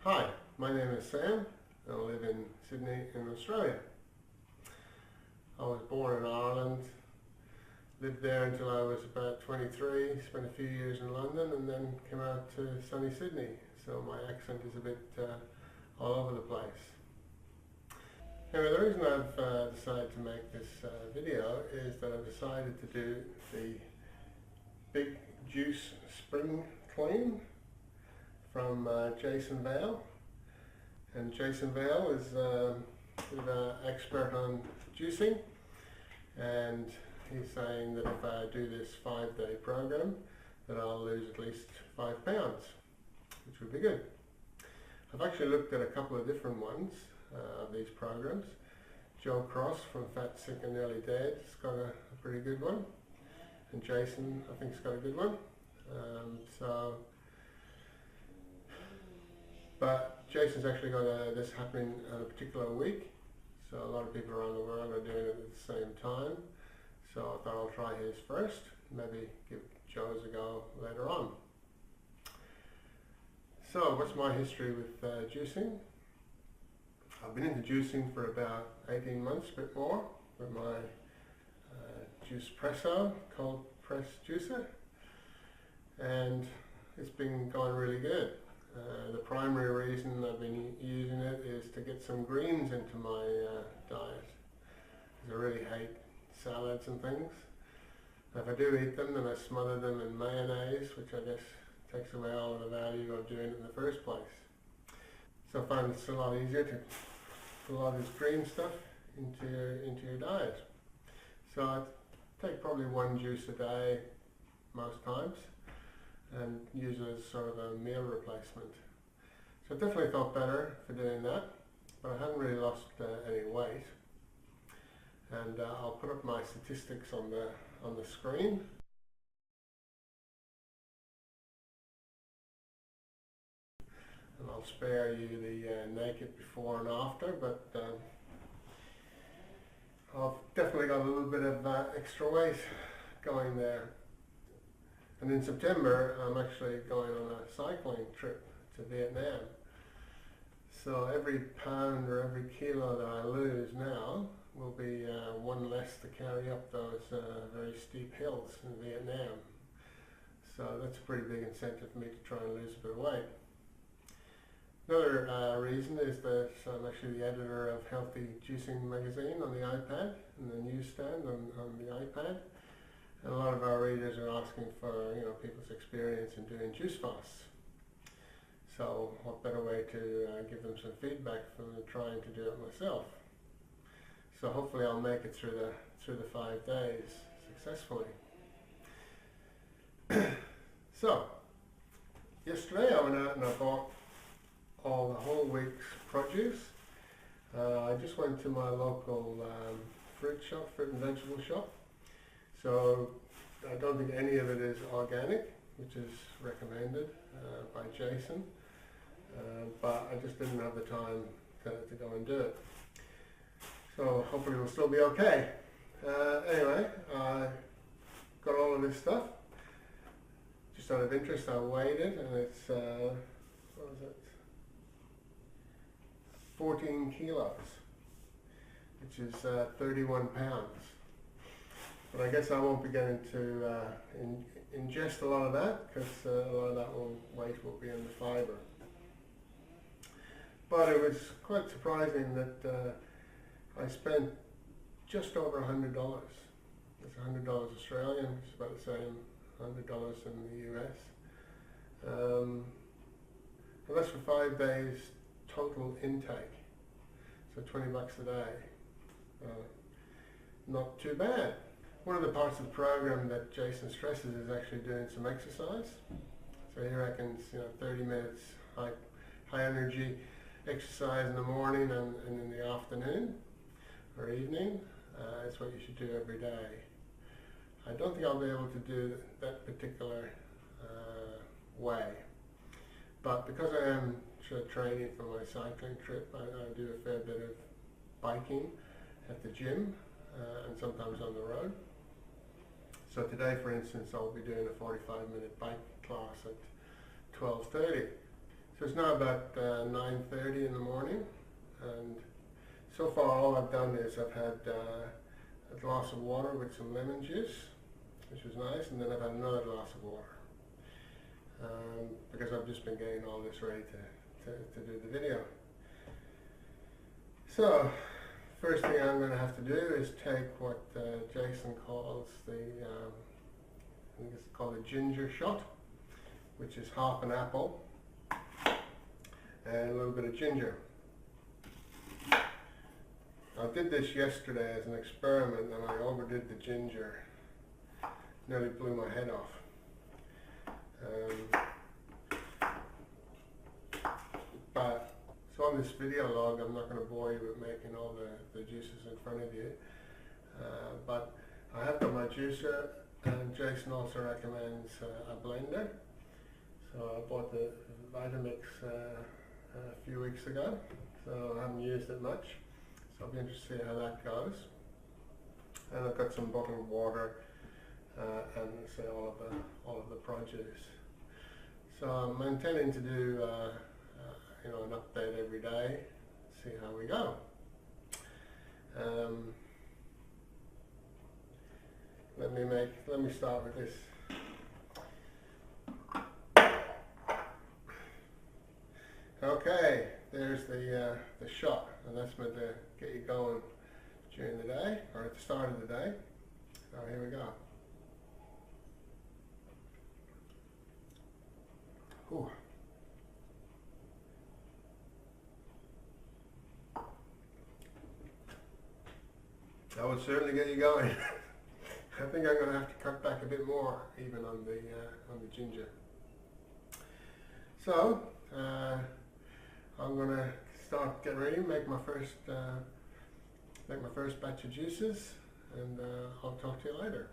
Hi, my name is Sam and I live in Sydney in Australia. I was born in Ireland, lived there until I was about 23, spent a few years in London and then came out to sunny Sydney, so my accent is a bit all over the place. Anyway, the reason I've decided to make this video is that I've decided to do the Big Juice Spring Clean from Vale. And Vale is a bit of an expert on juicing, and he's saying that if I do this 5-day program that I'll lose at least 5 pounds, which would be good. I've actually looked at a couple of different ones of these programs. Joe Cross from Fat, Sick and Nearly Dead has got a pretty good one, and Jason I think has got a good one. But Jason's actually got this happening on a particular week, so a lot of people around the world are doing it at the same time. So I thought I'll try his first, maybe give Joe's a go later on. So what's my history with juicing? I've been into juicing for about 18 months, a bit more, with my Juice Presso, cold press juicer, and it's been going really good. The primary reason I've been using it is to get some greens into my diet, because I really hate salads and things. If I do eat them, then I smother them in mayonnaise, which I guess takes away all of the value of doing it in the first place. So I find it's a lot easier to put a lot of this green stuff into your diet. So I take probably 1 juice a day most times, and use it as sort of a meal replacement. So I definitely felt better for doing that, but I haven't really lost any weight. And I'll put up my statistics on the screen. And I'll spare you the naked before and after, but I've definitely got a little bit of extra weight going there. And in September, I'm actually going on a cycling trip to Vietnam. So every pound or every kilo that I lose now will be 1 less to carry up those very steep hills in Vietnam. So that's a pretty big incentive for me to try and lose a bit of weight. Another reason is that I'm actually the editor of Healthy Juicing magazine on the iPad, and the newsstand on the iPad. And a lot of our readers are asking for, people's experience in doing juice fasts. So what better way to give them some feedback from trying to do it myself. So hopefully I'll make it through the 5 days successfully. So yesterday I went out and I bought the whole week's produce. I just went to my local fruit and vegetable shop. So I don't think any of it is organic, which is recommended by Jason, but I just didn't have the time to go and do it. So hopefully we'll still be okay. Anyway, I got all of this stuff. Just out of interest, I weighed it, and it's, what was it? 14 kilos, which is 31 pounds. But I guess I won't be getting to ingest a lot of that, because a lot of that weight will be in the fibre. But it was quite surprising that I spent just over $100. It's $100 Australian, which is about the same $100 in the US. And that's for 5 days total intake, so $20 a day. Not too bad. One of the parts of the program that Jason stresses is actually doing some exercise. So he reckons 30 minutes high energy exercise in the morning and in the afternoon or evening is what you should do every day. I don't think I'll be able to do that particular way, but because I am training for my cycling trip, I do a fair bit of biking at the gym and sometimes on the road. So today, for instance, I'll be doing a 45-minute bike class at 12:30. So it's now about 9:30 in the morning, and so far all I've done is I've had a glass of water with some lemon juice, which was nice, and then I've had another glass of water because I've just been getting all this ready to do the video. So first thing I'm going to have to do is take what Jason calls the, I think it's called a ginger shot, which is half an apple and a little bit of ginger. I did this yesterday as an experiment and I overdid the ginger. Nearly blew my head off. But so on this video log, I'm not going to bore you with making all the juices in front of you. But I have got my juicer, and Jason also recommends a blender. So I bought the Vitamix a few weeks ago, so I haven't used it much. So I'll be interested to see how that goes. And I've got some bottled water and say all of the produce. So I'm intending to do an update every day, see how we go. Let me start with this. Okay, there's the shot, and that's meant to get you going during the day or at the start of the day. So here we go. Ooh. That would certainly get you going. I think I'm going to have to cut back a bit more, even on the ginger. So I'm going to start getting ready, make my first batch of juices, and I'll talk to you later.